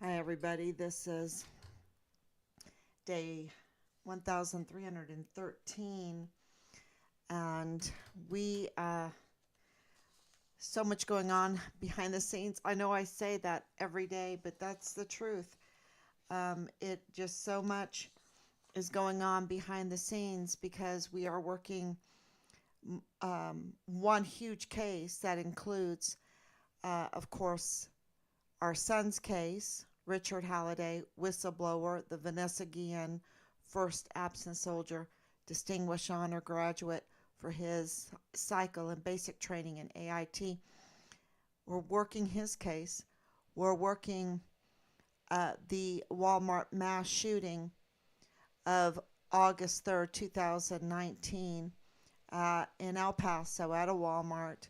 Hi, everybody. This is day 1313, and we so much going on behind the scenes. I know I say that every day, but that's the truth. It just so much is going on behind the scenes because we are working one huge case that includes, of course, our son's case, Richard Halliday, whistleblower, the Vanessa Guillen first absent soldier, distinguished honor graduate for his cycle and basic training in AIT. We're working his case. We're working the Walmart mass shooting of August 3rd, 2019, in El Paso at a Walmart.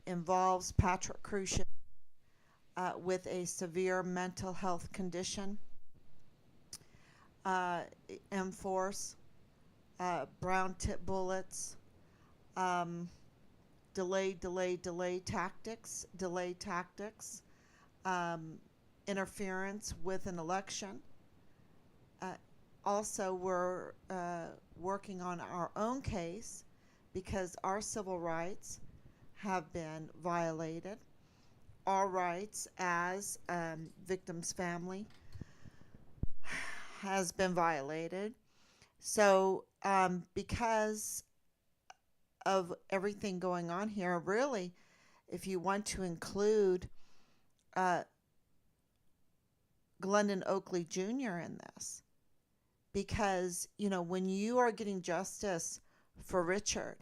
Involves Patrick Crucian with a severe mental health condition, uh, M-Force, brown tip bullets, um, delay tactics, um, interference with an election. Uh, Also, we're working on our own case because our civil rights have been violated. Our rights as victims' family has been violated. So, because of everything going on here, really, if you want to include uh, Glendon Oakley Jr. in this, because, when you are getting justice for Richard,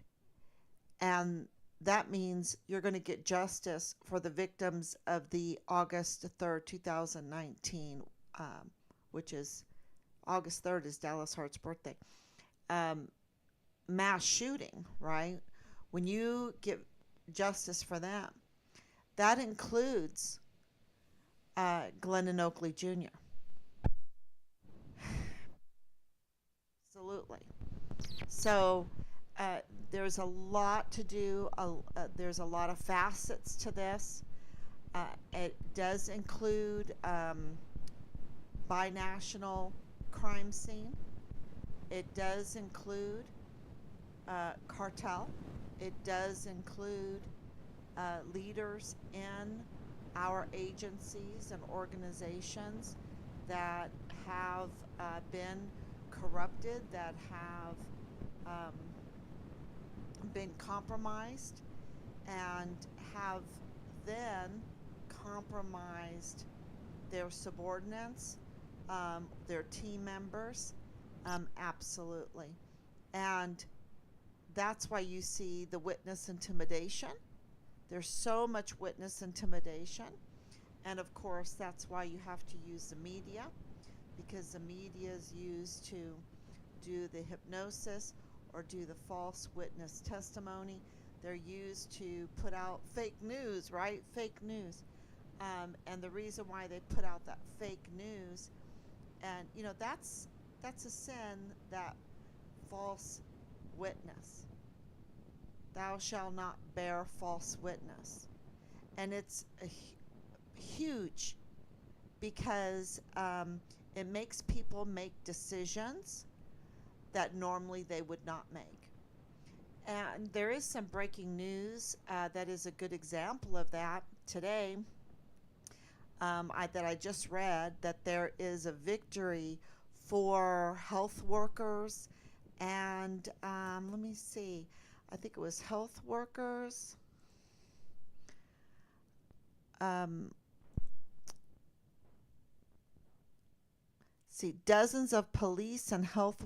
and that means you're going to get justice for the victims of the August 3rd, 2019, which is August 3rd is Dallas Hart's birthday, um, mass shooting, right? When you get justice for them, that includes Glendon Oakley Jr. Absolutely. So uh, there's a lot to do. There's a lot of facets to this. It does include binational crime scene. It does include cartel. It does include leaders in our agencies and organizations that have been corrupted, that have um, been compromised, and have then compromised their subordinates, their team members. Absolutely. And that's why you see the witness intimidation. There's so much witness intimidation. And of course, that's why you have to use the media, because the media is used to do the hypnosis or do the false witness testimony. They're used to put out fake news, right? Fake news. And the reason why they put out that fake news, and that's a sin, that false witness. Thou shalt not bear false witness. And it's huge because it makes people make decisions that normally they would not make. And there is some breaking news that is a good example of that today, that I just read, that there is a victory for health workers and let me see, I think it was health workers. Um, See, dozens of police and health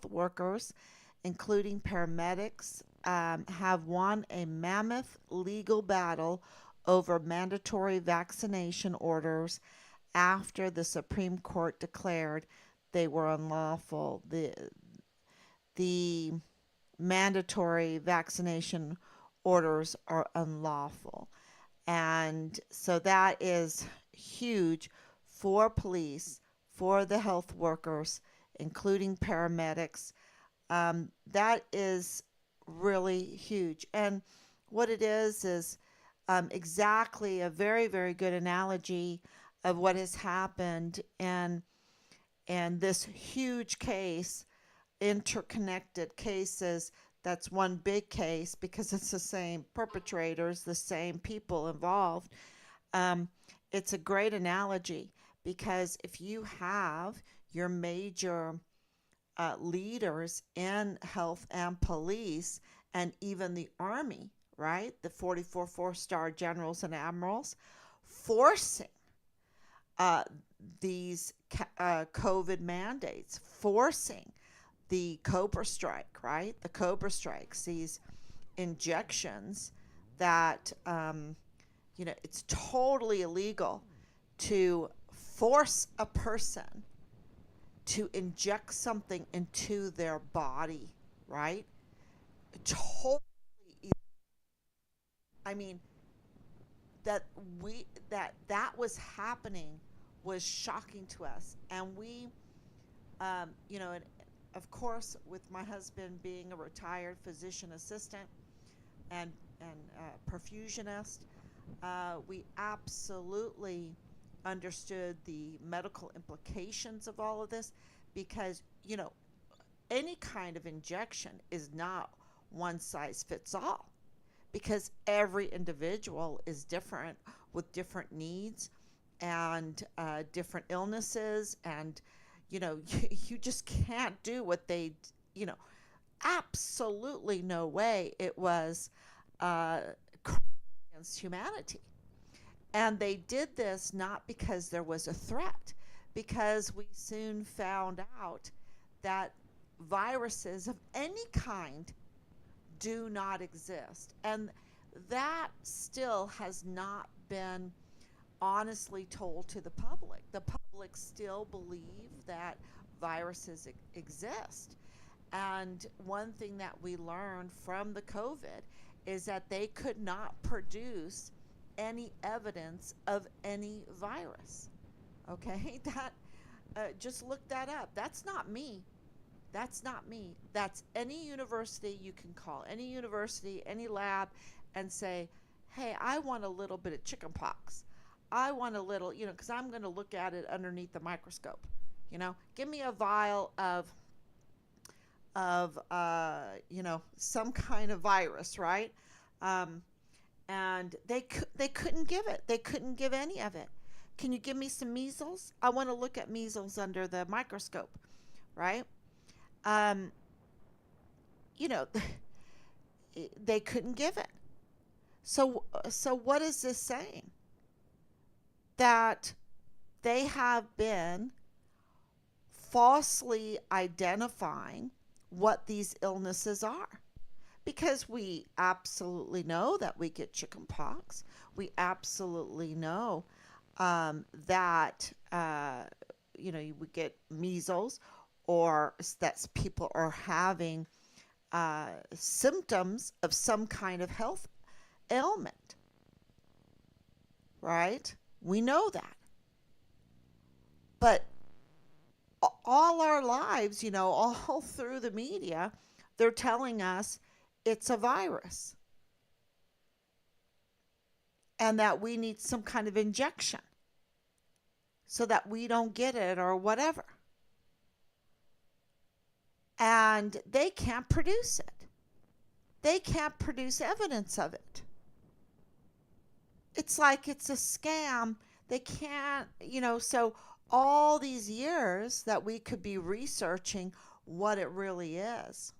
workers, including paramedics, have won a mammoth legal battle over mandatory vaccination orders after the Supreme Court declared they were unlawful. The mandatory vaccination orders are unlawful. And so that is huge for police, for the health workers, including paramedics. That is really huge. And what it is exactly a very, very good analogy of what has happened in this huge case, interconnected cases. That's one big case because it's the same perpetrators, the same people involved. Um, it's a great analogy because if you have your major leaders in health and police and even the army, right? The 44 four-star generals and admirals forcing uh, these COVID mandates, forcing the Cobra strike, right? The Cobra strikes, these injections that, it's totally illegal to force a person to inject something into their body, right? Totally. I mean, that was happening was shocking to us, and we, and of course, with my husband being a retired physician assistant and perfusionist, we absolutely understood the medical implications of all of this because any kind of injection is not one size fits all because every individual is different with different needs and different illnesses and you just can't do what they you know absolutely no way it was uh, against humanity. And they did this not because there was a threat, because we soon found out that viruses of any kind do not exist. And that still has not been honestly told to the public. The public still believe that viruses exist. And one thing that we learned from the COVID is that they could not produce any evidence of any virus. Okay, that just look that up. That's not me. That's not me. That's any university you can call, any university, any lab, and say, hey, I want a little bit of chicken pox. I want a little, because I'm going to look at it underneath the microscope. Give me a vial of some kind of virus, right? Um, and they couldn't give it. They couldn't give any of it. Can you give me some measles? I want to look at measles under the microscope, right? Um, you know, they couldn't give it. So what is this saying? That they have been falsely identifying what these illnesses are. Because we absolutely know that we get chickenpox. We absolutely know that we get measles, or that people are having symptoms of some kind of health ailment, right? We know that. But all our lives, all through the media, they're telling us it's a virus and that we need some kind of injection so that we don't get it or whatever. And they can't produce it. They can't produce evidence of it. It's like it's a scam. They can't, so all these years that we could be researching what it really is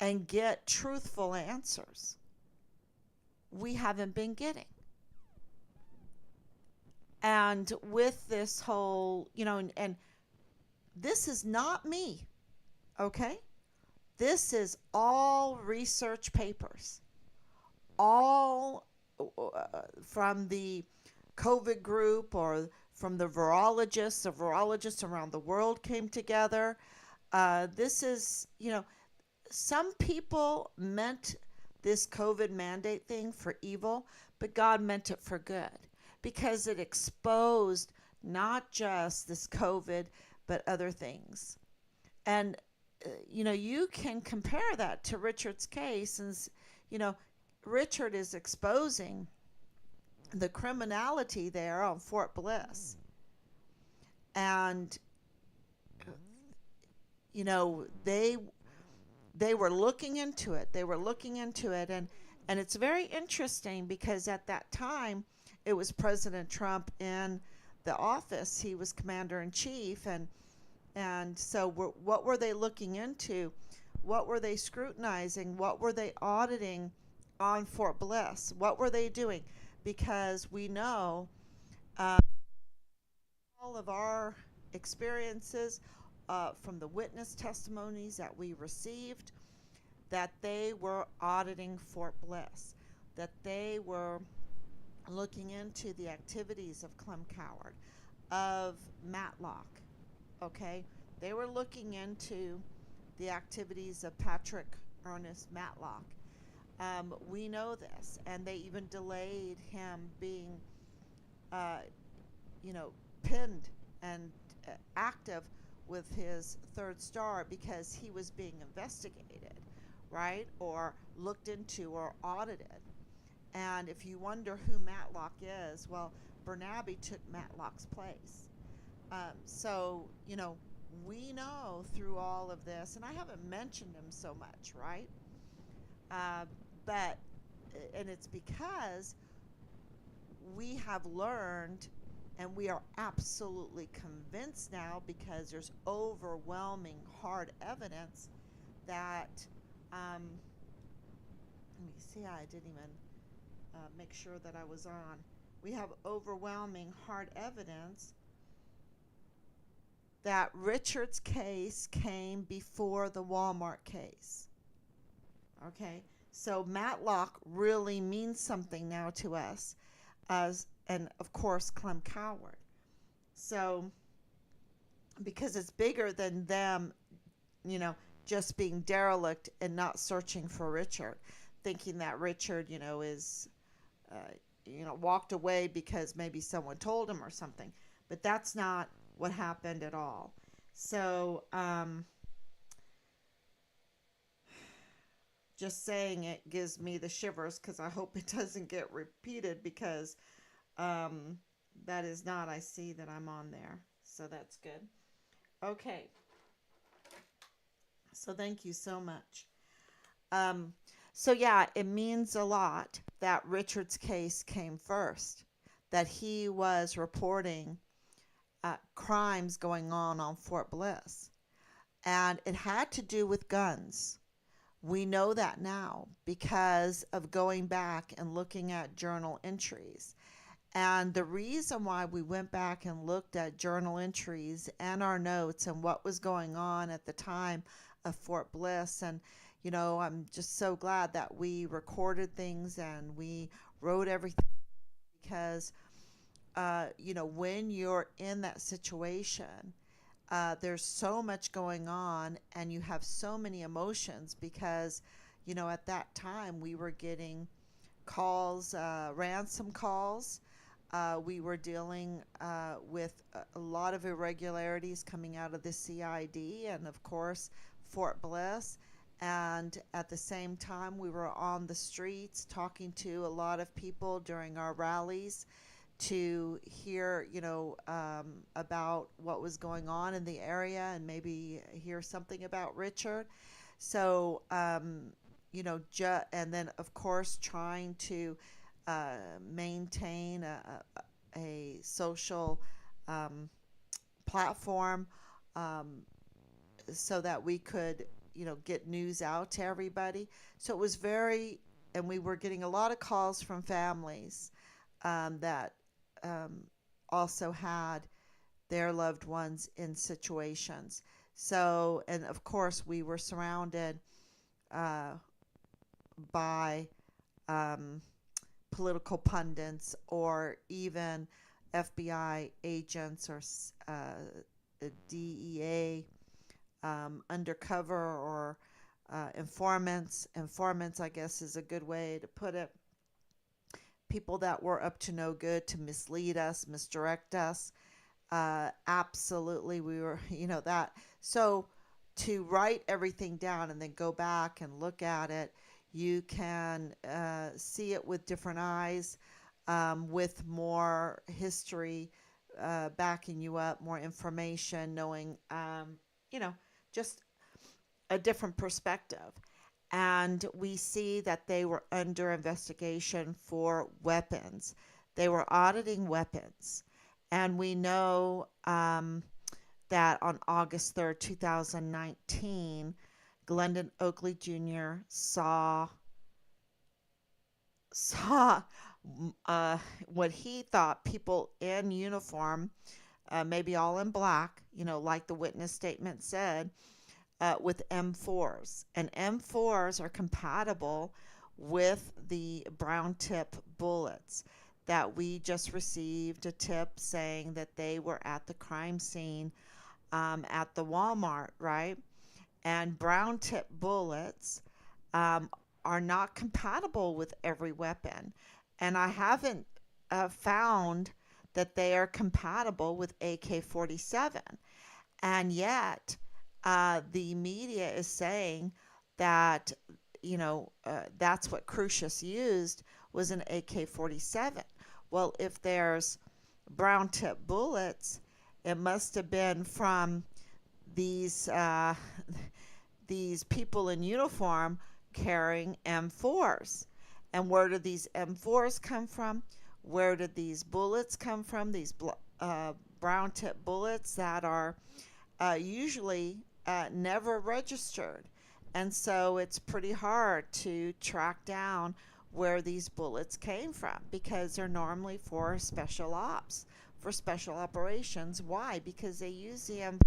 and get truthful answers, we haven't been getting. And with this whole, and this is not me, okay? This is all research papers, all from the COVID group or from the virologists. The virologists around the world came together. This is, some people meant this COVID mandate thing for evil, but God meant it for good because it exposed not just this COVID, but other things. And, you can compare that to Richard's case and, you know, Richard is exposing the criminality there on Fort Bliss. And you know, they were looking into it. They were looking into it, and it's very interesting because at that time it was President Trump in the office. He was commander in chief, and so what were they looking into? What were they scrutinizing? What were they auditing on Fort Bliss? What were they doing? Because we know uh, all of our experiences from the witness testimonies that we received that they were auditing Fort Bliss, that they were looking into the activities of Clem Coward, of Matlock, okay? They were looking into the activities of Patrick Ernest Matlock. We know this, and they even delayed him being, uh, you know, pinned and active with his third star because he was being investigated, right? Or looked into or audited. And if you wonder who Matlock is, well, Bernabe took Matlock's place. So, you know, we know through all of this, and I haven't mentioned him so much, right? Uh, but, and it's because we have learned and we are absolutely convinced now because there's overwhelming hard evidence that let me see, I didn't even make sure that I was on. We have overwhelming hard evidence that Richard's case came before the Walmart case. Okay, so Matlock really means something now to us, as and of course Clem Coward. So because it's bigger than them, you know, just being derelict and not searching for Richard, thinking that Richard, you know, is, uh, walked away because maybe someone told him or something. But that's not what happened at all. So, just saying it gives me the shivers because I hope it doesn't get repeated because um, that is not, I see that I'm on there. So that's good. Okay. So thank you so much. Um, so yeah, it means a lot that Richard's case came first, that he was reporting crimes going on Fort Bliss. And it had to do with guns. We know that now because of going back and looking at journal entries. And the reason why we went back and looked at journal entries and our notes and what was going on at the time of Fort Bliss, and I'm just so glad that we recorded things and we wrote everything because, when you're in that situation, there's so much going on and you have so many emotions because, at that time we were getting calls, ransom calls. We were dealing with a lot of irregularities coming out of the CID and, of course, Fort Bliss. And at the same time, we were on the streets talking to a lot of people during our rallies to hear, about what was going on in the area and maybe hear something about Richard. So, and then, of course, trying to maintain a social um, platform um, so that we could, get news out to everybody. So it was and we were getting a lot of calls from families that um, also had their loved ones in situations. So, and of course, we were surrounded uh, by um, political pundits or even FBI agents or DEA undercover or informants. Informants, I guess, is a good way to put it. People that were up to no good to mislead us, misdirect us. Absolutely, we were, that. So to write everything down and then go back and look at it, You can see it with different eyes, with more history backing you up, more information, knowing, you know, just a different perspective. And we see that they were under investigation for weapons. They were auditing weapons. And we know that on August 3rd, 2019, Glendon Oakley Jr. saw what he thought people in uniform, maybe all in black, like the witness statement said, with M4s. And M4s are compatible with the brown tip bullets that we just received a tip saying that they were at the crime scene at the Walmart, right? And brown tip bullets um, are not compatible with every weapon. And I haven't found that they are compatible with AK 47. And yet, the media is saying that, that's what Crucius used was an AK 47. Well, if there's brown tip bullets, it must have been from these these people in uniform carrying M4s. And where did these M4s come from? Where did these bullets come from? These brown tip bullets that are usually never registered. And so it's pretty hard to track down where these bullets came from because they're normally for special ops, for special operations. Why? Because they use them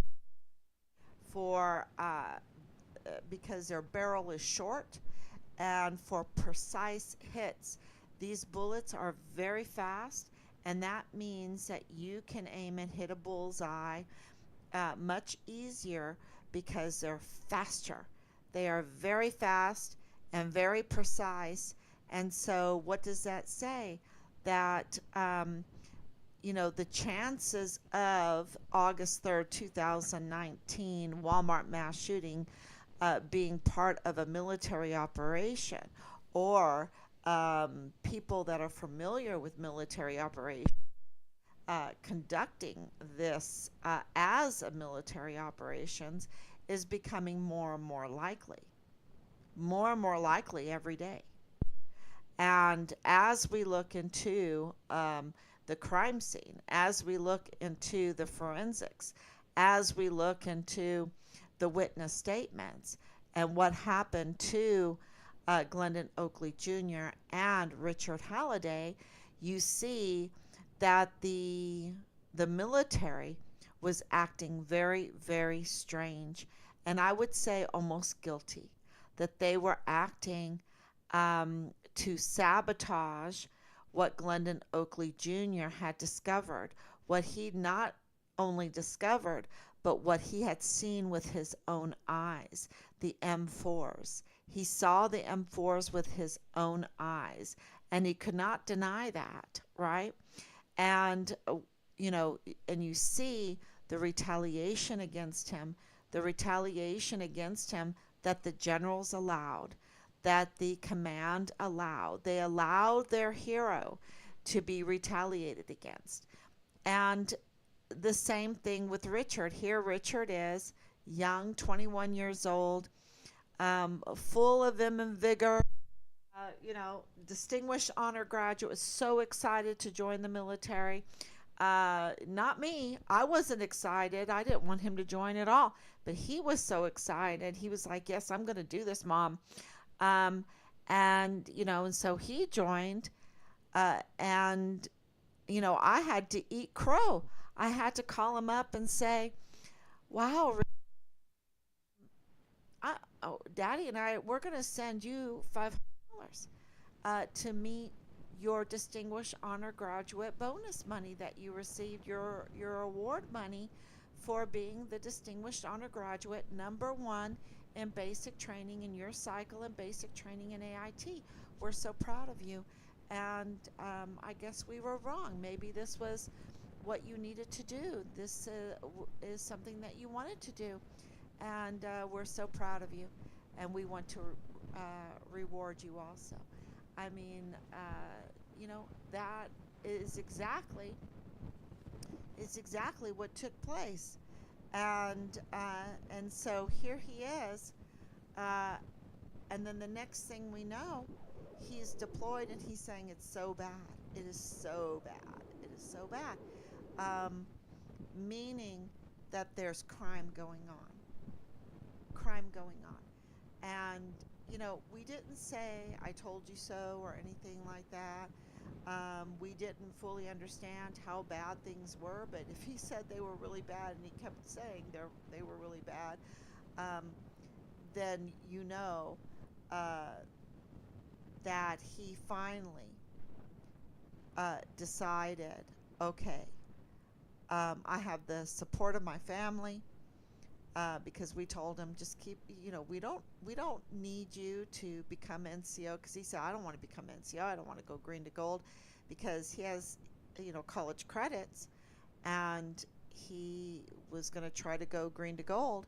for because their barrel is short and for precise hits. These bullets are very fast, and that means that you can aim and hit a bullseye much easier because they're faster. They are very fast and very precise. And so, what does that say? That the chances of August 3rd, 2019 Walmart mass shooting being part of a military operation or people that are familiar with military operations conducting this as a military operations is becoming more and more likely every day. And as we look into the crime scene, as we look into the forensics, as we look into the witness statements and what happened to Glendon Oakley Jr. and Richard Halliday, you see that the military was acting very, very strange, and I would say almost guilty, that they were acting to sabotage what Glendon Oakley Jr. had discovered, what he not only discovered, but what he had seen with his own eyes, the M4s. He saw the M4s with his own eyes, and he could not deny that, right? And and you see the retaliation against him, that the generals allowed, that the command allowed. They allowed their hero to be retaliated against. And the same thing with Richard. Here Richard is young, 21 years old, full of vim and vigor, distinguished honor graduate, was so excited to join the military. Not me. I wasn't excited. I didn't want him to join at all. But he was so excited. He was like, yes, I'm going to do this, Mom. Um, and so he joined. And I had to eat crow. I had to call him up and say, wow, Daddy and we're going to send you $500 to meet your distinguished honor graduate bonus money that you received, your award money for being the distinguished honor graduate #1 in basic training in your cycle and basic training in AIT. We're so proud of you. And I guess we were wrong. Maybe this was what you needed to do. This is something that you wanted to do. And we're so proud of you. And we want to reward you also. I mean, that is exactly what took place, and so here he is, uh, and then the next thing we know, he's deployed and he's saying it's so bad. It is so bad. It is so bad. Um, Meaning that there's crime going on. Crime going on. And, we didn't say, I told you so, or anything like that. We didn't fully understand how bad things were, but if he said they were really bad and he kept saying they were really bad, um, then uh, that he finally decided, okay, I have the support of my family, because we told him just keep, we don't need you to become NCO, because he said I don't want to become NCO, I don't want to go green to gold, because he has college credits, and he was going to try to go green to gold,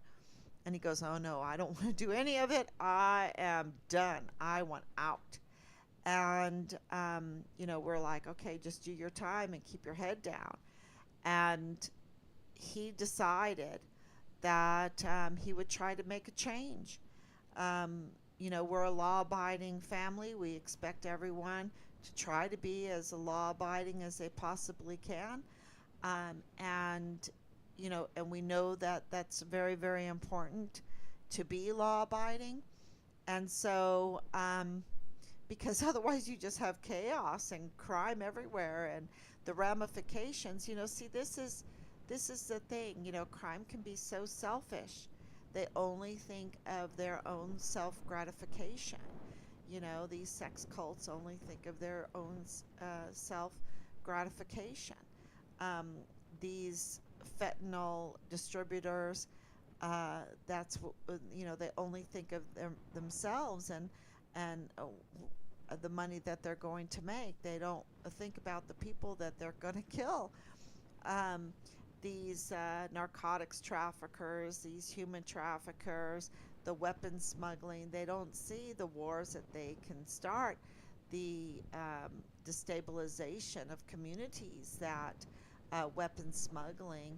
and he goes, oh no, I don't want to do any of it, I am done, I want out. And we're like, okay, just do your time and keep your head down. And he decided that he would try to make a change. Um, we're a law abiding family. We expect everyone to try to be as law abiding as they possibly can. And we know that that's very, very important to be law abiding. And so, because otherwise you just have chaos and crime everywhere, and the ramifications, see, this is the thing, crime can be so selfish. They only think of their own self gratification. These sex cults only think of their own self gratification. um, these fentanyl distributors, that's what, they only think of themselves, and the money that they're going to make. They don't think about the people that they're going to kill. Um, these narcotics traffickers, these human traffickers, the weapons smuggling, they don't see the wars that they can start, the destabilization of communities that weapons smuggling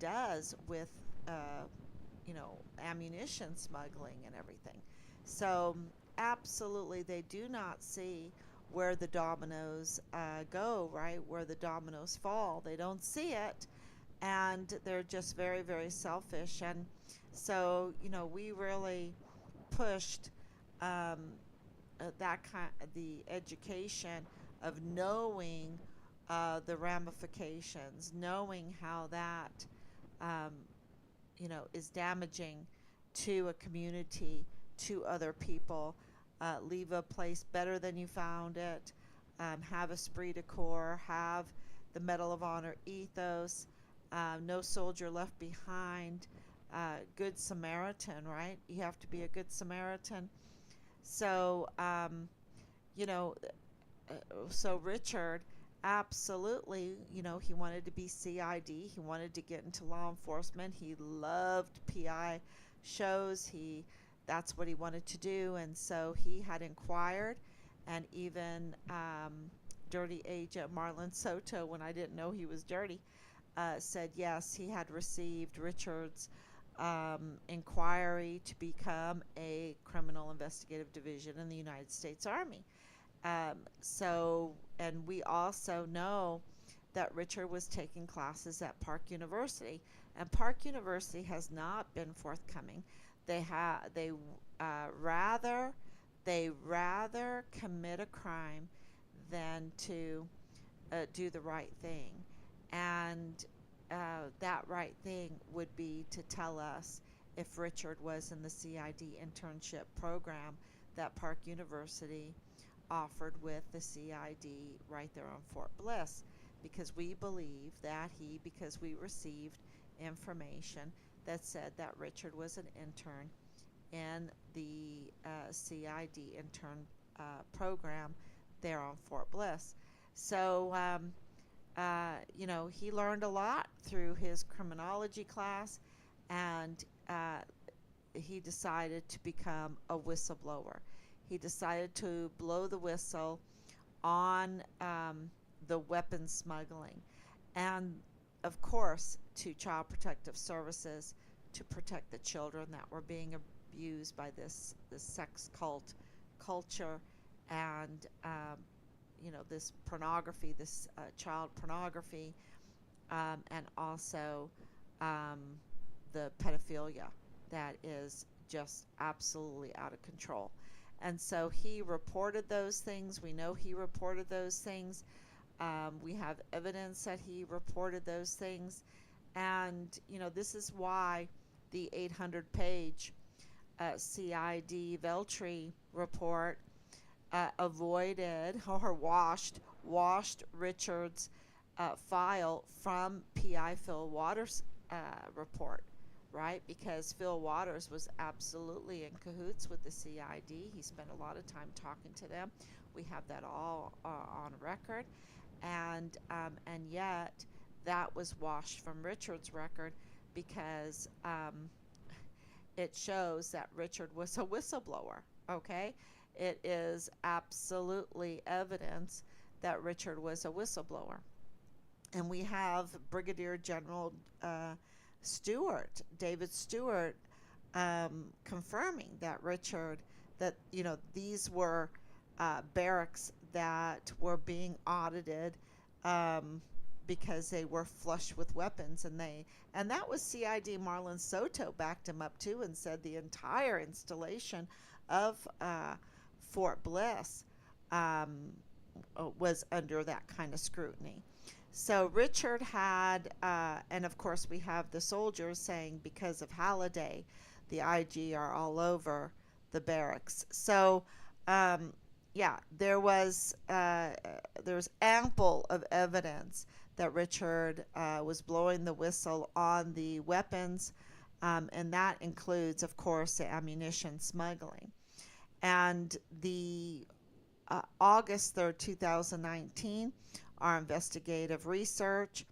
does with, uh, ammunition smuggling and everything. So, absolutely, they do not see where the dominoes go, right? Where the dominoes fall. They don't see it, and they're just very, very selfish. And so, we really pushed um, that kind the education of knowing the ramifications, knowing how that um, is damaging to a community, to other people. Leave a place better than you found it. Have esprit de corps. Have the Medal of Honor ethos. No soldier left behind. Good Samaritan, right? You have to be a good Samaritan. So, you know, so Richard, absolutely, he wanted to be CID. He wanted to get into law enforcement. He loved PI shows. That's what he wanted to do, and so he had inquired, and even Dirty Agent Marlon Soto, when I didn't know he was dirty, said yes, he had received Richard's inquiry to become a criminal investigative division in the United States Army. And we also know that Richard was taking classes at Park University, and Park University has not been forthcoming. Rather commit a crime than to do the right thing, and that right thing would be to tell us if Richard was in the CID internship program that Park University offered with the CID right there on Fort Bliss, because we believe that because we received information that said that Richard was an intern in the CID intern program there on Fort Bliss. So, he learned a lot through his criminology class, and he decided to become a whistleblower. He decided to blow the whistle on the weapon smuggling, and of course to Child Protective Services to protect the children that were being abused by this sex cult culture, and this pornography, this child pornography, and also um, the pedophilia that is just absolutely out of control. And so he reported those things. We know he reported those things. We have evidence that he reported those things. And, this is why the 800-page CID Veltri report avoided or washed Richard's file from PI Phil Waters' report, right? Because Phil Waters was absolutely in cahoots with the CID. He spent a lot of time talking to them. We have that all on record, and yet that was washed from Richard's record because it shows that Richard was a whistleblower. Okay, it is absolutely evidence that Richard was a whistleblower. And we have Brigadier General David Stewart, confirming that these were barracks that were being audited because they were flush with weapons, and that was CID Marlon Soto backed him up too and said the entire installation of Fort Bliss was under that kind of scrutiny. So Richard had, and of course we have the soldiers saying because of Halliday, the IG are all over the barracks. So, there was ample of evidence that Richard was blowing the whistle on the weapons, and that includes, of course, the ammunition smuggling. And the August 3rd, 2019, our investigative research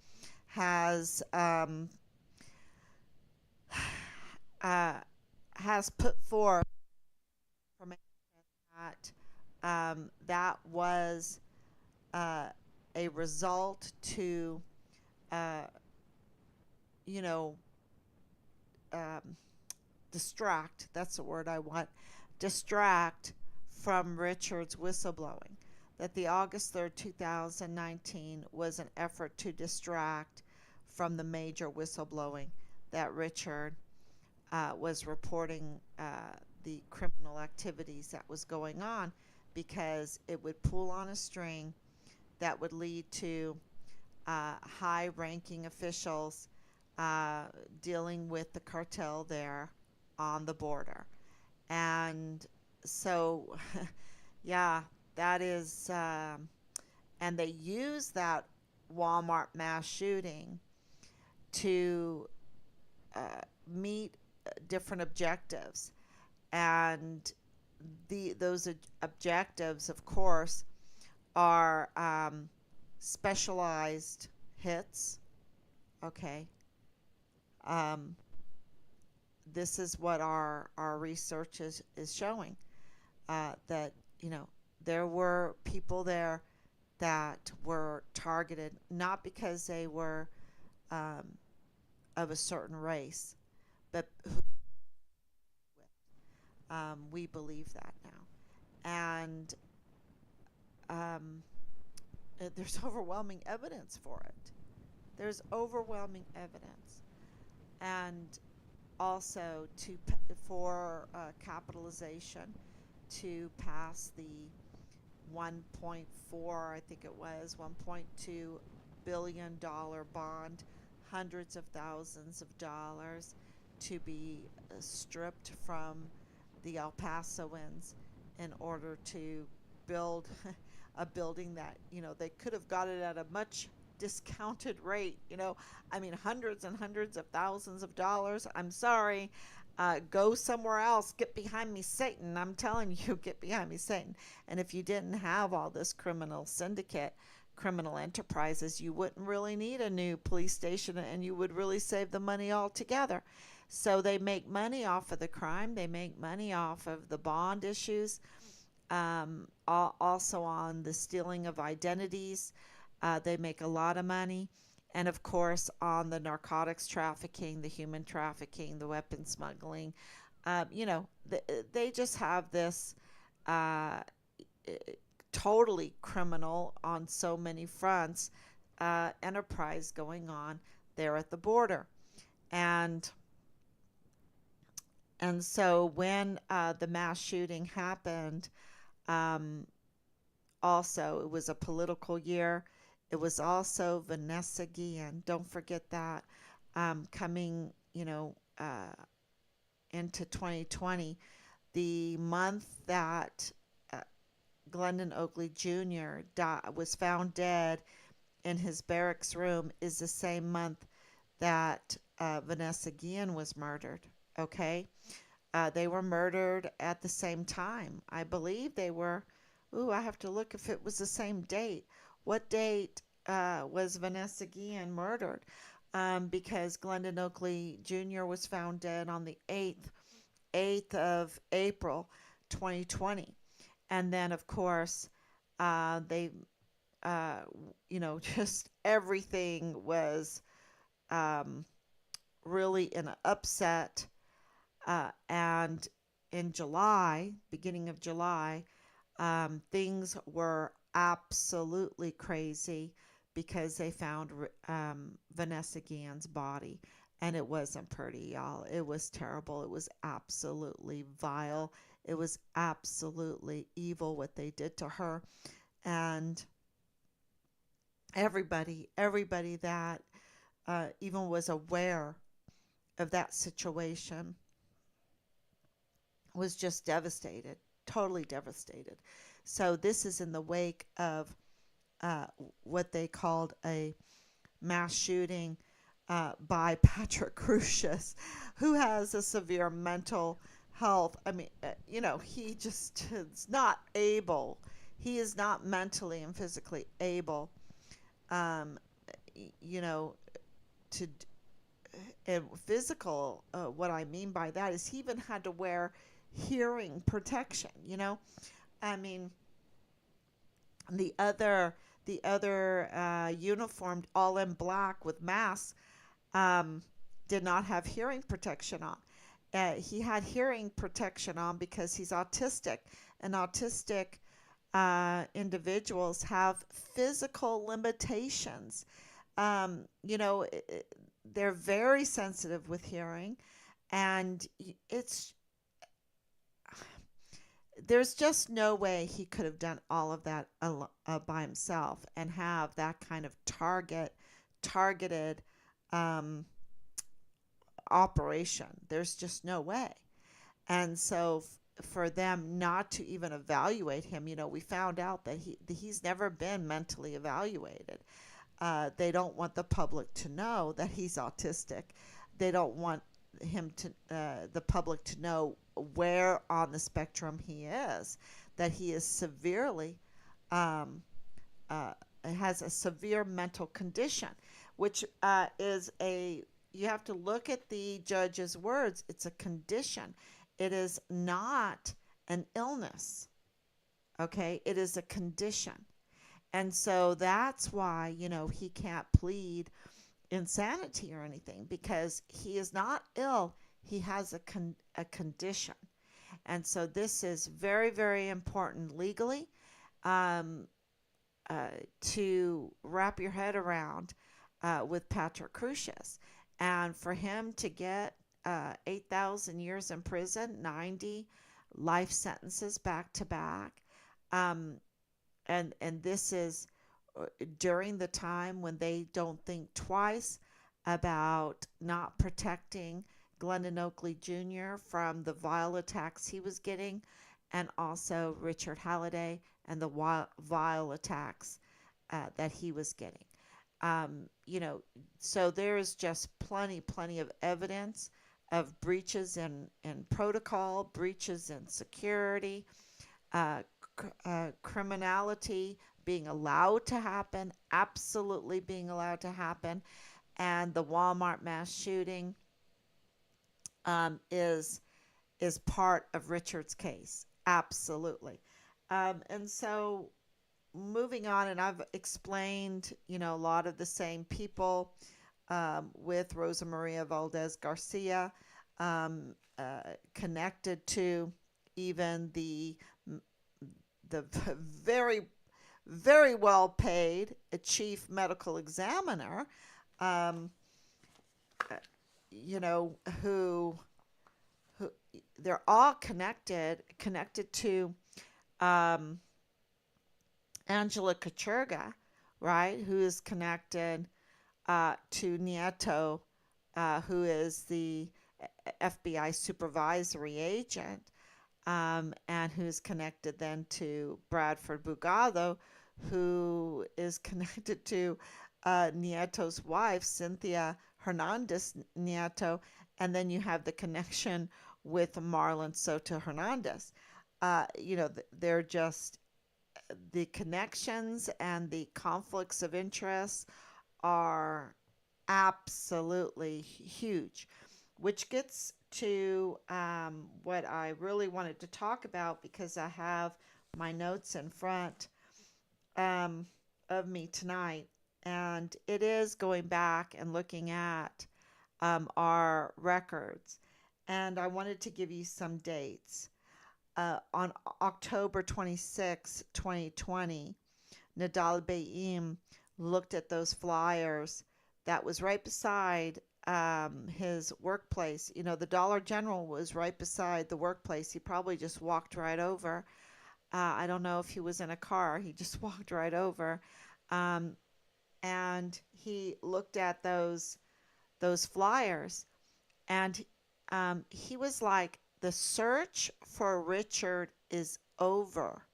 has put forth information that was a result to distract. That's the word I want. Distract from Richard's whistleblowing. That the August 3rd, 2019 was an effort to distract from the major whistleblowing that Richard was reporting the criminal activities that was going on, because it would pull on a string that would lead to high-ranking officials dealing with the cartel there on the border. And so, yeah, that is, and they use that Walmart mass shooting to meet different objectives. And those objectives, of course, are specialized hits. Okay. This is what our research is showing, that there were people there that were targeted not because they were of a certain race, but we believe that now. And there's overwhelming evidence for it. There's overwhelming evidence. And also for capitalization to pass the 1.4, I think it was, $1.2 billion bond, hundreds of thousands of dollars to be stripped from the El Pasoans in order to build a building that, they could have got it at a much discounted rate, hundreds and hundreds of thousands of dollars. I'm sorry. Go somewhere else. Get behind me, Satan. I'm telling you, get behind me, Satan. And if you didn't have all this criminal syndicate, criminal enterprises, you wouldn't really need a new police station, and you would really save the money altogether. So they make money off of the crime. They make money off of the bond issues, also on the stealing of identities. They make a lot of money. And of course, on the narcotics trafficking, the human trafficking, the weapon smuggling. They just have this uh, totally criminal on so many fronts enterprise going on there at the border. And and so when the mass shooting happened, um, also it was a political year. It was also Vanessa Guillen. Don't forget that, coming, into 2020, the month that uh, Glendon Oakley Jr. Was found dead in his barracks room is the same month that Vanessa Guillen was murdered. Okay, they were murdered at the same time. I believe they were. Ooh, I have to look if it was the same date. What date was Vanessa Guillen murdered? Because Glendon Oakley Jr. was found dead on the 8th of April, 2020. And then, of course, they, uh, just everything was um, really in an upset. And in July, beginning of July, things were absolutely crazy because they found Vanessa Guillen's body. And it wasn't pretty, y'all. It was terrible. It was absolutely vile. It was absolutely evil what they did to her. And everybody that even was aware of that situation was just devastated, totally devastated. So this is in the wake of uh, what they called a mass shooting by Patrick Crucius, who has a severe mental health. I mean, he just is not able. He is not mentally and physically able, um, you know, to and physical. What I mean by that is he even had to wear hearing protection. I mean, the other uniformed all in black with masks um, did not have hearing protection on. He had hearing protection on because he's autistic, and autistic individuals have physical limitations. They're very sensitive with hearing, and it's there's just no way he could have done all of that by himself and have that kind of targeted um, operation. There's just no way. And so for them not to even evaluate him, we found out that he's never been mentally evaluated. They don't want the public to know that he's autistic. They don't want the public to know where on the spectrum he is, that he is severely um, uh, has a severe mental condition, which is you have to look at the judge's words. It's a condition. It is not an illness. Okay, it is a condition. And so that's why, he can't plead insanity or anything, because he is not ill. He has a condition. And so this is very, very important legally, um, to wrap your head around with Patrick Crucius. And for him to get 8,000 years in prison, 90 life sentences back to back. Um, and this is during the time when they don't think twice about not protecting Glendon Oakley Jr. from the vile attacks he was getting, and also Richard Halliday and the vile attacks that he was getting. So there is just plenty of evidence of breaches in protocol, breaches in security, uh, criminality being allowed to happen, absolutely being allowed to happen, and the Walmart mass shooting is part of Richard's case. Absolutely. And so moving on, and I've explained, a lot of the same people with Rosa Maria Valdez Garcia, connected to even the very very well paid chief medical examiner, um, uh, you know, who they're all connected to um, Angela Kachurga, right? Who is connected to Nieto, who is the FBI supervisory agent, and who's connected then to Bradford Bugado, who is connected to Nieto's wife, Cynthia Hernandez Nieto, and then you have the connection with Marlon Soto Hernandez. They're just the connections and the conflicts of interest are absolutely huge, which gets to what I really wanted to talk about because I have my notes in front um, of me tonight. And it is going back and looking at our records. And I wanted to give you some dates. On October 26, 2020, Nadal Bayim looked at those flyers that was right beside his workplace. The Dollar General was right beside the workplace. He probably just walked right over. I don't know if he was in a car. He just walked right over, um, and he looked at those flyers, and he was like, "The search for Richard is over.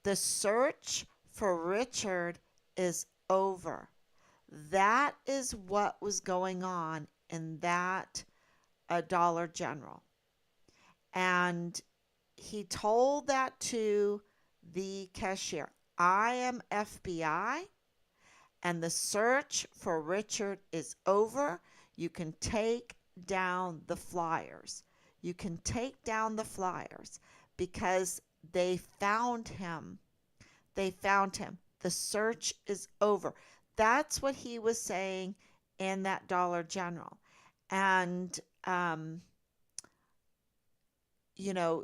The search for Richard is over." That is what was going on in that Dollar General. And he told that to the cashier. "I am FBI and the search for Richard is over. You can take down the flyers. You can take down the flyers because they found him. They found him. The search is over." That's what he was saying in that Dollar General. And,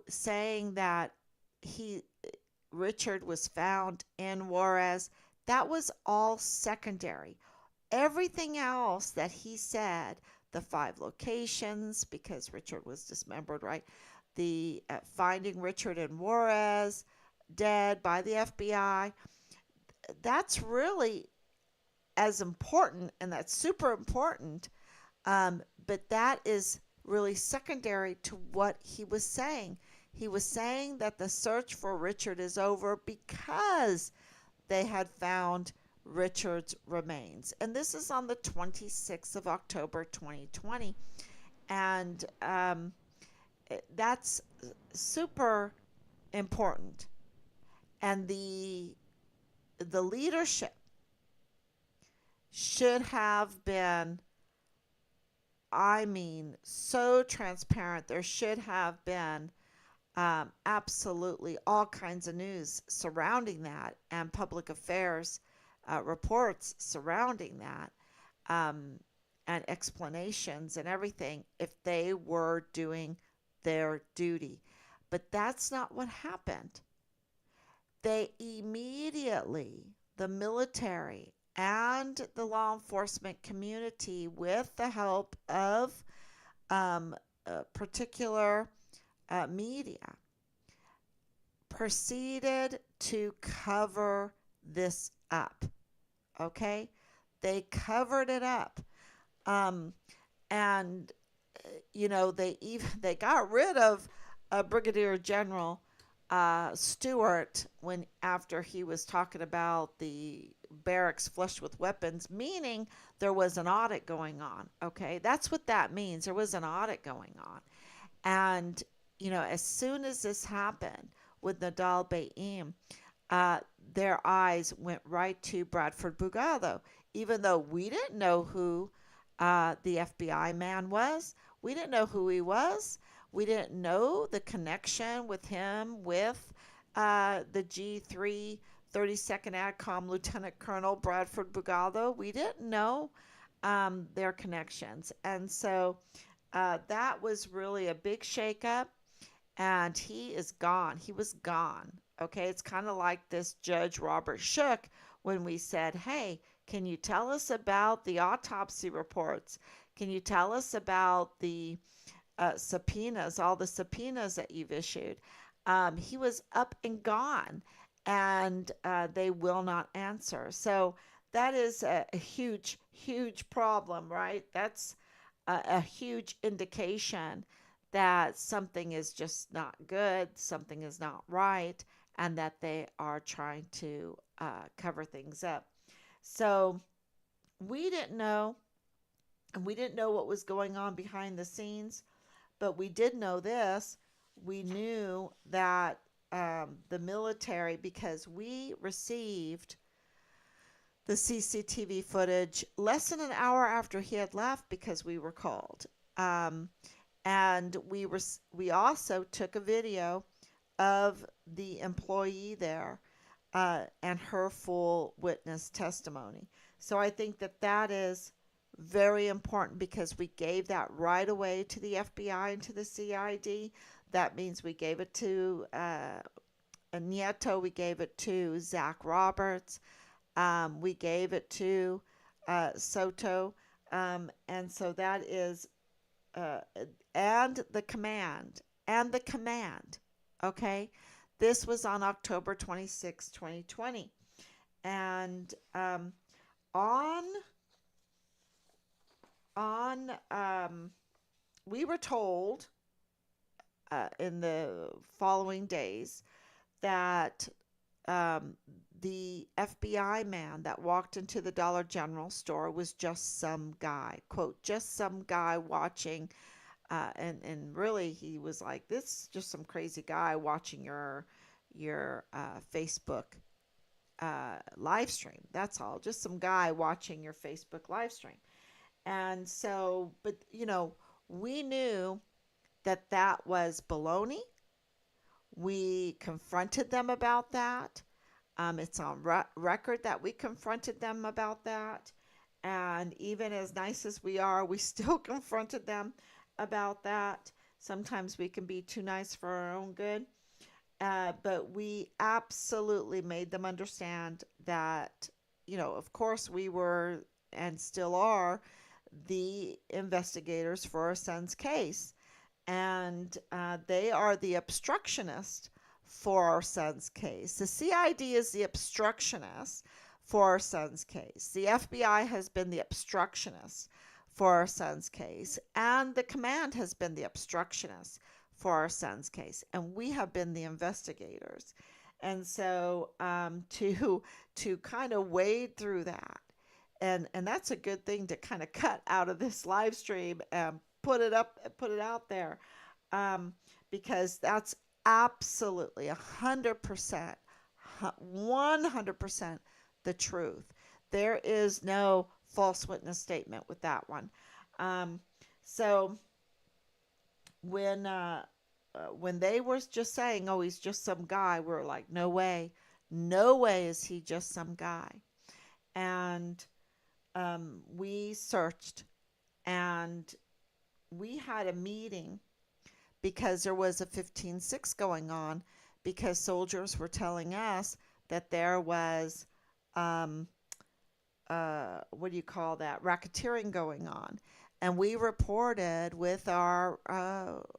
saying that he, Richard was found in Juarez, that was all secondary. Everything else that he said, the 5 locations, because Richard was dismembered, right? The finding Richard in Juarez, dead by the FBI, that's really as important and that's super important, but that is really secondary to what he was saying. He was saying that the search for Richard is over because they had found Richard's remains. And this is on the 26th of October 2020. And that's super important. And the leadership should have been, I mean, so transparent. There should have been absolutely all kinds of news surrounding that and public affairs reports surrounding that, um, and explanations and everything if they were doing their duty. But that's not what happened. They immediately, the military and the law enforcement community, with the help of particular media, proceeded to cover this up. Okay? They covered it up. Um, and they got rid of Brigadier General Stewart when after he was talking about the barracks flushed with weapons, meaning there was an audit going on. Okay, that's what that means. There was an audit going on, and as soon as this happened with Nadal Bayim, uh, their eyes went right to Bradford Bugado, even though we didn't know who the FBI man was. We didn't know who he was. We didn't know the connection with him with the G3 32nd AdCom Lieutenant Colonel Bradford Bugado. We didn't know their connections. And so that was really a big shakeup, and he is gone. He was gone. Okay, it's kind of like this Judge Robert Shook when we said, hey, can you tell us about the autopsy reports? Can you tell us about the subpoenas, all the subpoenas that you've issued? He was up and gone, and they will not answer. So that is a huge, huge problem, right? That's a huge indication that something is just not good, something is not right, and that they are trying to cover things up. So we didn't know, and we didn't know what was going on behind the scenes, but we did know this. We knew that the military, because we received the CCTV footage less than an hour after he had left because we were called. Um, and we also took a video of the employee there and her full witness testimony. So I think that that is very important because we gave that right away to the FBI and to the CID. That means we gave it to Nieto, we gave it to Zach Roberts, we gave it to Soto, and so that is uh, and the command. Okay, this was on October 26, 2020, and on on we were told in the following days that um, the FBI man that walked into the Dollar General store was just some guy, quote, just some guy watching. And really, he was like, this is just some crazy guy watching your Facebook live stream. That's all. Just some guy watching your Facebook live stream. And so, but we knew that that was baloney. We confronted them about that. It's on record that we confronted them about that. And even as nice as we are, we still confronted them about that. Sometimes we can be too nice for our own good. But we absolutely made them understand that, of course, we were and still are the investigators for our son's case, and they are the obstructionist for our son's case. The CID is the obstructionist for our son's case. The FBI has been the obstructionist for our son's case, and the command has been the obstructionist for our son's case, and we have been the investigators. And so to kind of wade through that, and that's a good thing to kind of cut out of this live stream and put it out there, um, because that's absolutely 100%, 100% the truth. There is no false witness statement with that one. Um, so when they were just saying, "Oh, he's just some guy," we're like, "No way, no way is he just some guy." And we searched, and we had a meeting because there was a 15-6 going on, because soldiers were telling us that there was um, what do you call that, racketeering going on. And we reported with our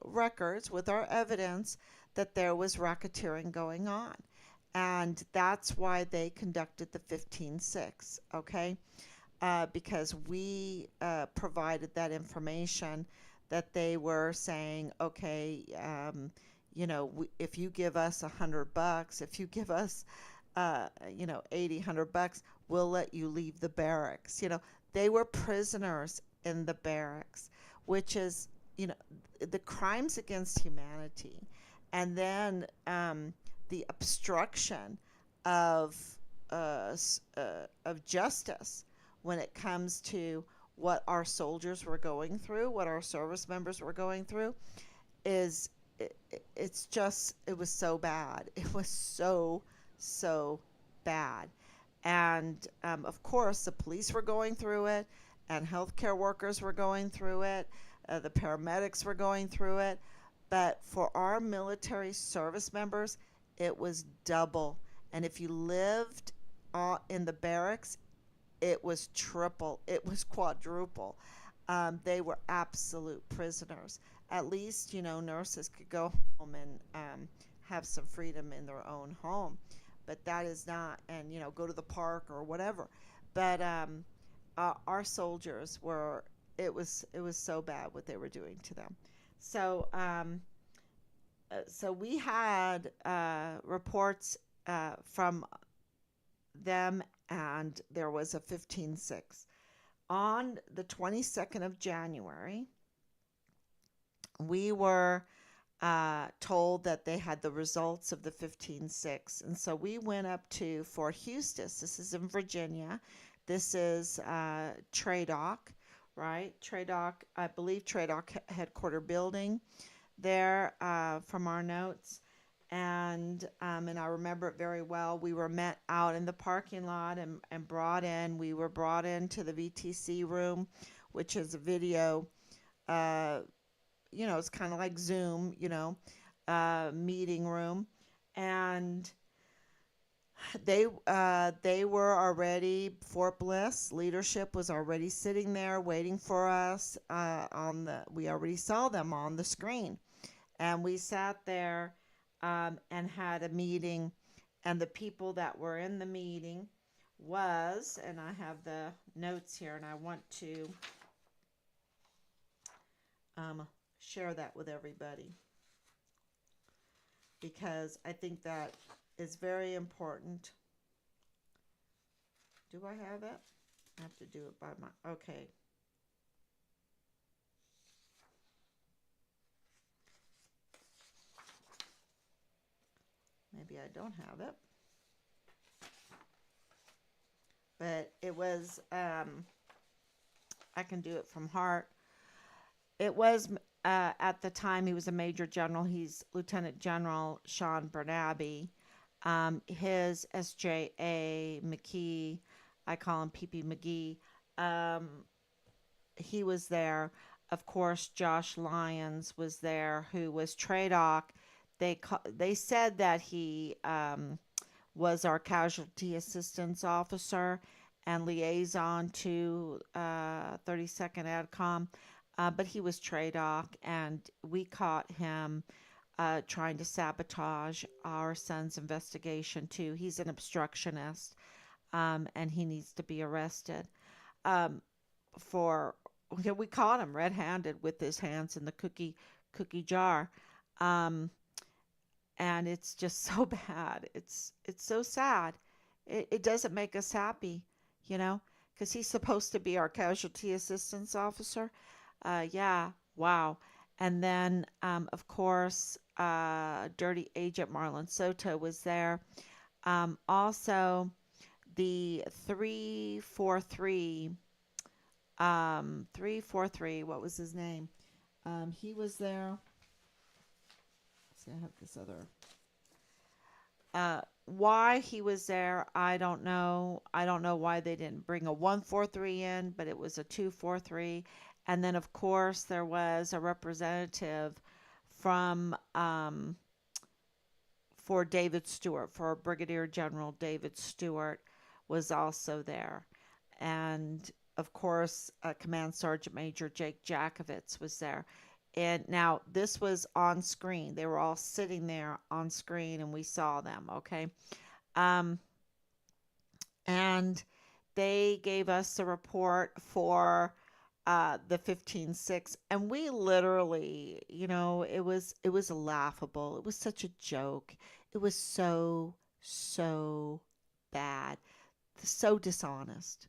records, with our evidence, that there was racketeering going on. And that's why they conducted the 15-6, okay? Because we provided that information, that they were saying, okay, if you give us $100, if you give us, 80, $100, we'll let you leave the barracks. They were prisoners in the barracks, which is, the crimes against humanity. And then the obstruction of justice when it comes to what our soldiers were going through, what our service members were going through, is it's just, it was so bad. It was so bad. And of course, the police were going through it, and healthcare workers were going through it, the paramedics were going through it. But for our military service members, it was double. And if you lived in the barracks, it was triple, it was quadruple. They were absolute prisoners. At least, nurses could go home and have some freedom in their own home. But that is not, and, go to the park or whatever. But our soldiers were, it was so bad what they were doing to them. So, so we had reports from them, and there was a 15-6. On the 22nd of January, we were told that they had the results of the 15-6. And so we went up to Fort Eustis. This is in Virginia. This is TRADOC, right? TRADOC, I believe TRADOC headquarter building there from our notes. And I remember it very well. We were met out in the parking lot and brought in. We were brought into the VTC room, which is a video. It's kind of like Zoom, meeting room, and they were already, Fort Bliss leadership was already sitting there waiting for us. We already saw them on the screen, and we sat there and had a meeting, and the people that were in the meeting was, and I have the notes here, and I want to share that with everybody because I think that is very important. Do I have it? I have to do it by my, okay. Maybe I don't have it. But it was, I can do it from heart. It was, at the time, he was a major general. He's Lieutenant General Sean Bernabe. His SJA McKee, I call him PP McGee, he was there. Of course, Josh Lyons was there, who was TRADOC. They said that he was our casualty assistance officer and liaison to 32nd ADCOM, but he was TRADOC, and we caught him trying to sabotage our son's investigation too. He's an obstructionist, and he needs to be arrested. Um, for we caught him red-handed with his hands in the cookie jar. Um, and it's just so bad. It's so sad. It doesn't make us happy, you know, because he's supposed to be our casualty assistance officer. Yeah, wow. And then, of course, Dirty Agent Marlon Soto was there. Also, the 343, 343, what was his name? He was there. See, I have this other. Why he was there, I don't know. I don't know why they didn't bring a 143 in, but it was a 243. And then, of course, there was a representative from for David Stewart, for Brigadier General David Stewart, was also there. And of course, Command Sergeant Major Jake Jakovitz was there. And now this was on screen. They were all sitting there on screen, and we saw them. Okay, um, and they gave us a report for the 15-6, and we literally, it was laughable. It was such a joke. It was so bad, so dishonest.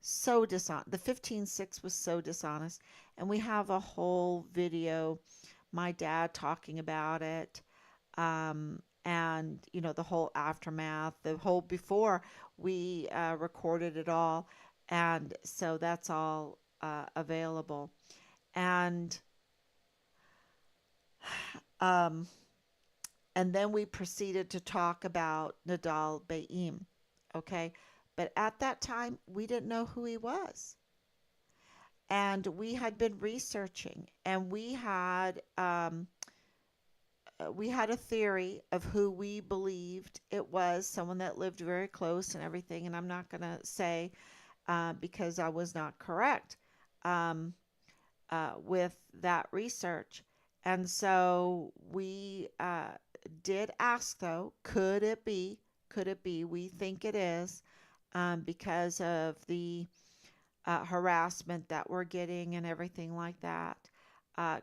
So dishonest. The 15-6 was so dishonest. And we have a whole video, my dad talking about it, and, the whole aftermath, the whole before we recorded it all. And so that's all available. And um, and then we proceeded to talk about Nadal Baim. Okay. But at that time, we didn't know who he was. And we had been researching, and we had a theory of who we believed it was, someone that lived very close and everything. And I'm not going to say because I was not correct um, with that research. And so we did ask, though, could it be? Could it be? We think it is because of the harassment that we're getting and everything like that.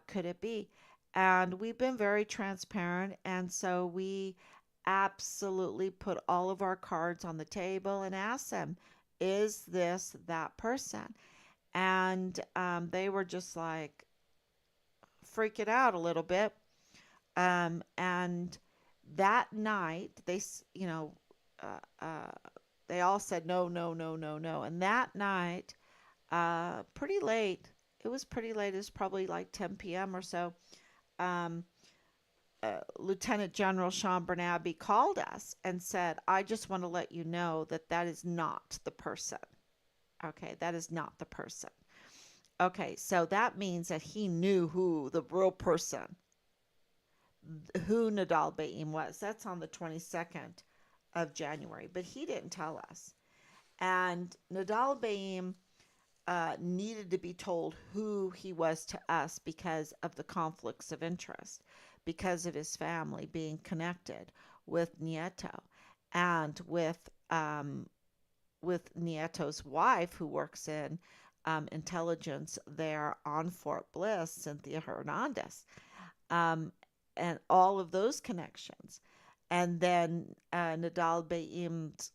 Could it be? And we've been very transparent. And so we absolutely put all of our cards on the table and asked them, is this that person? And they were just like freaking out a little bit. And that night, uh, uh, they all said no, no, no, no, no. And that night, pretty late. It was pretty late. It was probably like 10 p.m. or so. Um, Lieutenant General Sean Bernabe called us and said, I just want to let you know that that is not the person. Okay, that is not the person. Okay, so that means that he knew who the real person, who Nadal Baim was. That's on the 22nd of January, but he didn't tell us. And Nadal Baim needed to be told who he was to us because of the conflicts of interest, because of his family being connected with Nieto and with Nieto's wife, who works in intelligence there on Fort Bliss, Cynthia Hernandez, um, and all of those connections. And then Nadal Baim's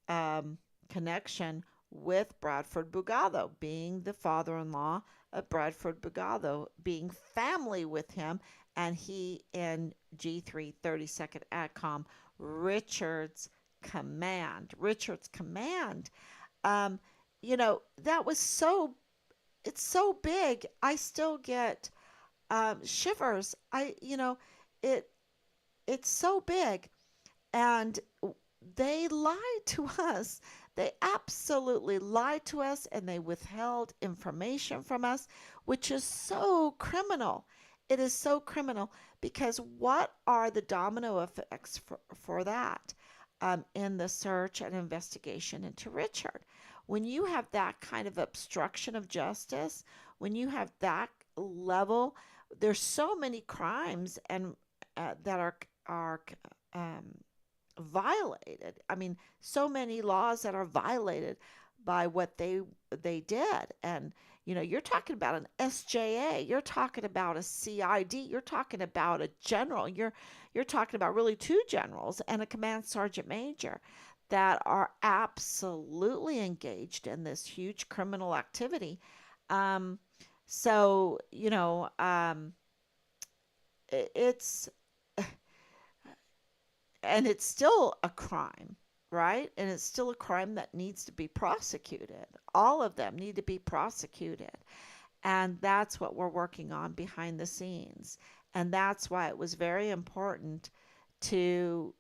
um, connection with Bradford Bugado, being the father in law of Bradford Bugado, being family with him, and he in G3 32nd ATCOM, Richard's command. Richard's command. Um, that was it's so big. I still get shivers. It, it's so big. And they lied to us. They absolutely lied to us and they withheld information from us, which is so criminal. It is so criminal because what are the domino effects for that in the search and investigation into Richard? When you have that kind of obstruction of justice, when you have that level, there's so many crimes and that are um, violated. I mean, so many laws that are violated by what they did. And you're talking about an SJA, you're talking about a CID, you're talking about a general, you're talking about really two generals and a command sergeant major that are absolutely engaged in this huge criminal activity. Um, so, it's and it's still a crime, right? And it's still a crime that needs to be prosecuted. All of them need to be prosecuted. And that's what we're working on behind the scenes. And that's why it was very important to,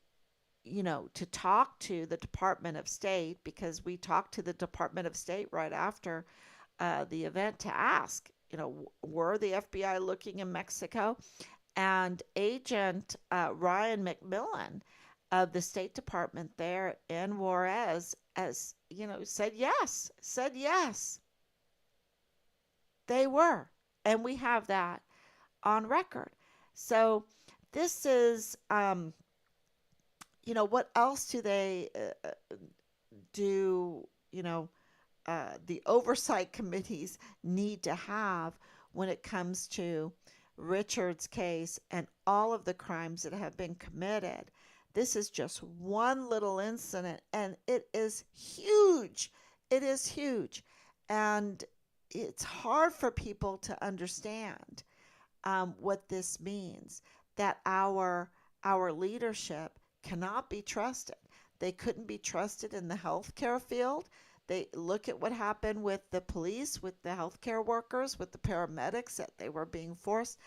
to talk to the Department of State, because we talked to the Department of State right after the event to ask, were the FBI looking in Mexico? And Agent Ryan McMillan of the State Department there in Juarez, as said yes, they were, and we have that on record. So this is, what else do they do? The oversight committees need to have when it comes to Richard's case and all of the crimes that have been committed. This is just one little incident, and it is huge. It is huge. And it's hard for people to understand what this means, that our leadership cannot be trusted. They couldn't be trusted in the healthcare field. They look at what happened with the police, with the healthcare workers, with the paramedics that they were being forced.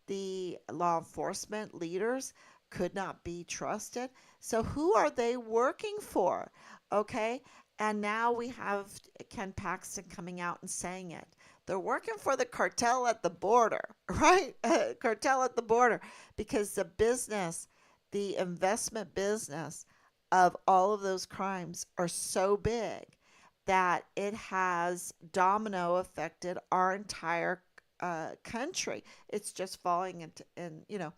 The law enforcement leaders could not be trusted. So who are they working for? Okay. And now we have Ken Paxton coming out and saying it. They're working for the cartel at the border, right? Cartel at the border, because the investment business of all of those crimes are so big that it has domino affected our entire country. It's just falling into,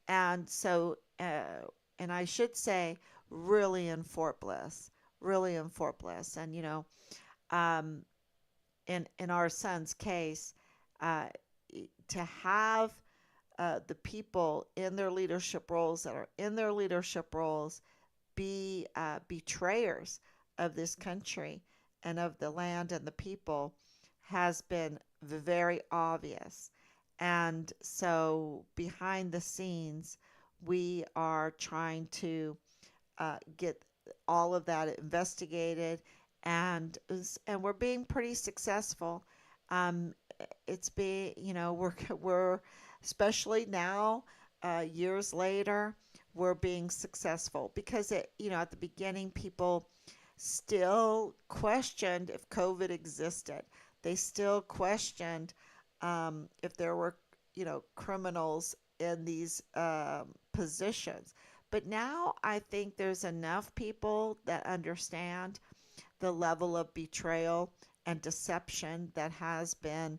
and so, and I should say, really in Fort Bliss, really in Fort Bliss, and um, in our son's case, uh, to have the people in their leadership roles that are in their leadership roles be betrayers of this country and of the land and the people has been very obvious. And so behind the scenes, we are trying to get all of that investigated, and we're being pretty successful. Um, it's been, we're especially now, years later, we're being successful because at the beginning, people still questioned if COVID existed. They still questioned if there were, criminals in these positions. But now I think there's enough people that understand the level of betrayal and deception that has been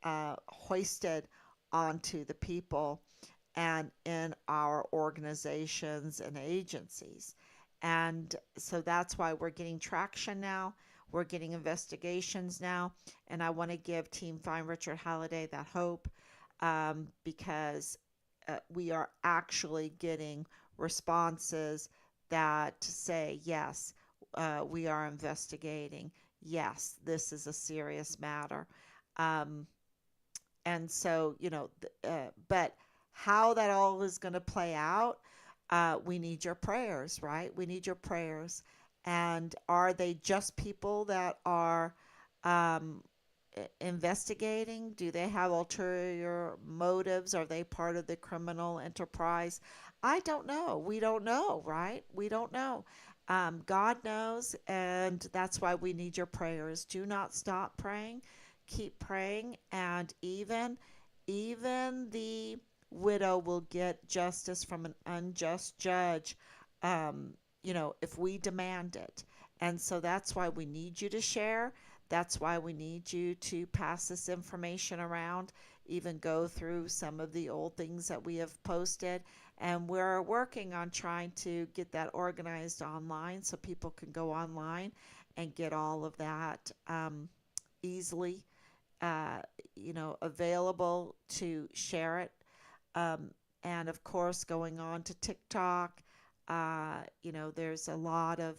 hoisted onto the people and in our organizations and agencies. And so that's why we're getting traction now. We're getting investigations now. And I want to give Team Find Richard Halliday that hope, because we are actually getting responses that say, yes, we are investigating. Yes, this is a serious matter. Um, and so, but how that all is going to play out, we need your prayers, right? We need your prayers. And are they just people that are um, investigating? Do they have ulterior motives? Are they part of the criminal enterprise? I don't know. We don't know, right? We don't know. God knows, and that's why we need your prayers. Do not stop praying. Keep praying, and even the widow will get justice from an unjust judge, if we demand it. And so that's why we need you to share. That's why we need you to pass this information around, even go through some of the old things that we have posted. And we're working on trying to get that organized online so people can go online and get all of that easily, available to share it. Um, and of course, going on to TikTok, there's a lot of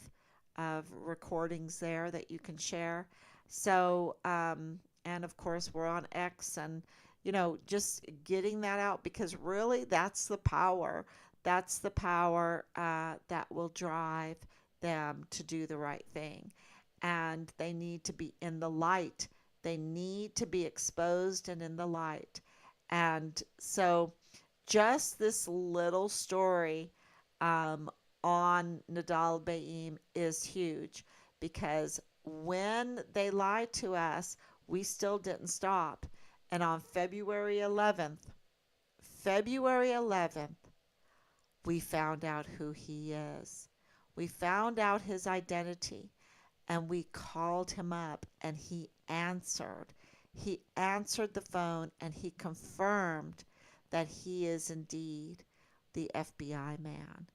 recordings there that you can share. So, and of course, we're on X, and, just getting that out, because really that's the power. That's the power that will drive them to do the right thing. And they need to be in the light. They need to be exposed and in the light. And so, just this little story um, on Nadal Baim is huge, because when they lied to us, we still didn't stop. And on February 11th, we found out who he is. We found out his identity, and we called him up, and he answered. He answered the phone, and he confirmed that he is indeed the FBI man.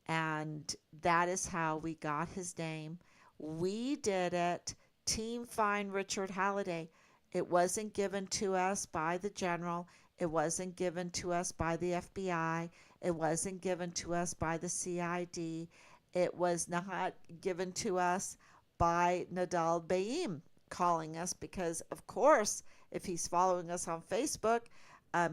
And that is how we got his name. We did it. Team Find Richard Halliday. It wasn't given to us by the general. It wasn't given to us by the FBI. It wasn't given to us by the CID. It was not given to us by Nadal Baim calling us, because, of course, if he's following us on Facebook,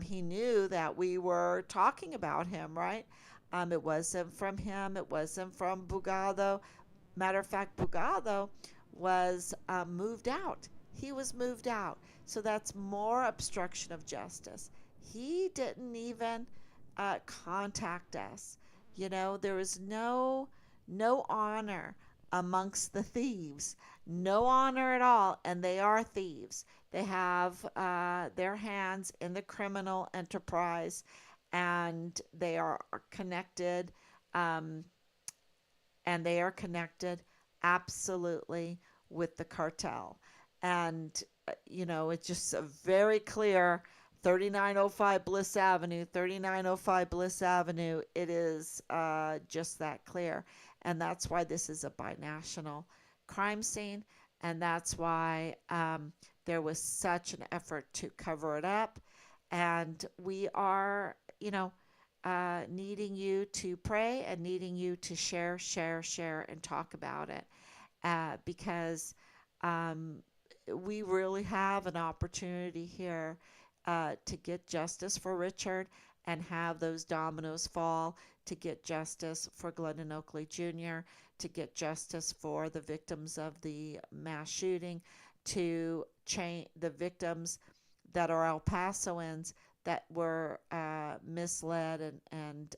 he knew that we were talking about him, right? It wasn't from him. It wasn't from Bugado. Matter of fact, Bugado was moved out. He was moved out. So that's more obstruction of justice. He didn't even contact us. You know, there was no honor amongst the thieves, no honor at all, and they are thieves. They have their hands in the criminal enterprise, and they are connected. Um, and they are connected absolutely with the cartel. And, it's just a very clear 3905 Bliss Avenue, 3905 Bliss Avenue. It is just that clear. And that's why this is a binational crime scene. And that's why there was such an effort to cover it up. And we are, needing you to pray and needing you to share, share, share, and talk about it because um, we really have an opportunity here to get justice for Richard and have those dominoes fall, to get justice for Glendon Oakley Jr., to get justice for the victims of the mass shooting, to change the victims that are El Pasoans that were misled and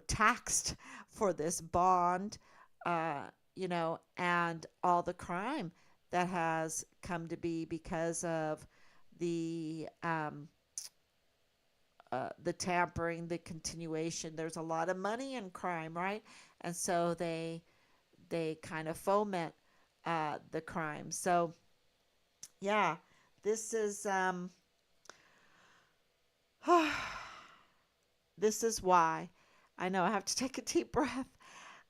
taxed for this bond, and all the crime that has come to be because of the the tampering, the continuation. There's a lot of money in crime, right? And so they kind of foment the crime. So yeah, this is this is why. I know I have to take a deep breath.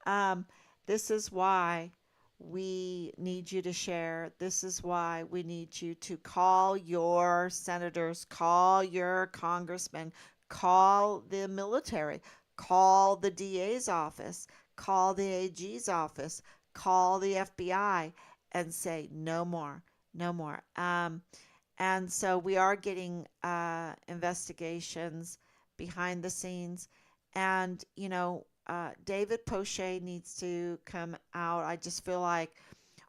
Um, this is why we need you to share. This is why we need you to call your senators, call your congressmen, call the military, call the DA's office, call the AG's office, call the FBI, and say no more, no more. And so we are getting investigations behind the scenes. And, David Poche needs to come out. I just feel like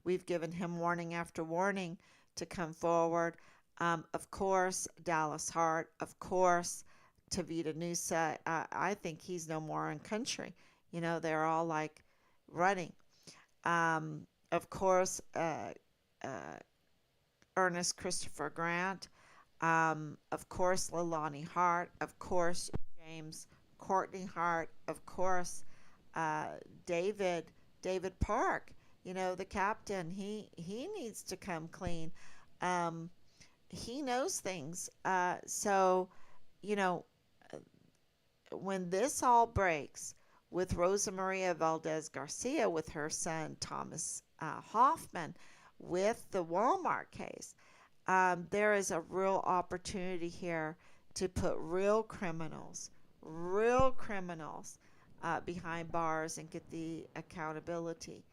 we've given him warning after warning to come forward. Of course, Dallas Hart. Of course, Tavita Nusa. I think he's no more in country. They're all like running. Of course, uh, Ernest Christopher Grant, of course, Leilani Hart, of course, James Courtney Hart, of course, uh, David David Park. The captain. He needs to come clean. Um, he knows things. So you know when this all breaks with Rosa Maria Valdez Garcia, with her son Thomas Hoffman, with the Walmart case, there is a real opportunity here to put real criminals behind bars and get the accountability.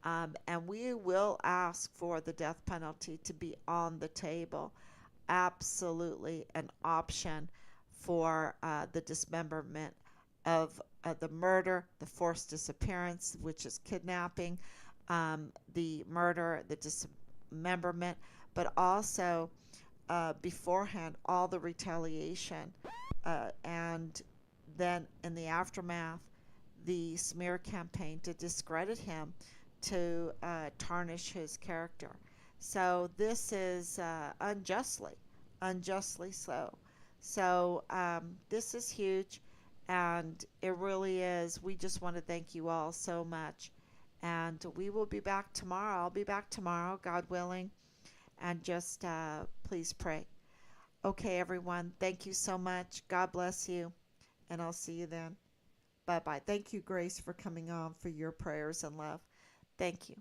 And we will ask for the death penalty to be on the table. Absolutely an option for the dismemberment of the murder, the forced disappearance, which is kidnapping, the murder, the dismemberment, but also beforehand all the retaliation, and then in the aftermath, the smear campaign to discredit him, to tarnish his character. So this is unjustly so. So this is huge, and it really is. We just want to thank you all so much. And we will be back tomorrow. I'll be back tomorrow, God willing. And just please pray. Okay, everyone. Thank you so much. God bless you. And I'll see you then. Bye bye. Thank you, Grace, for coming on, for your prayers and love. Thank you.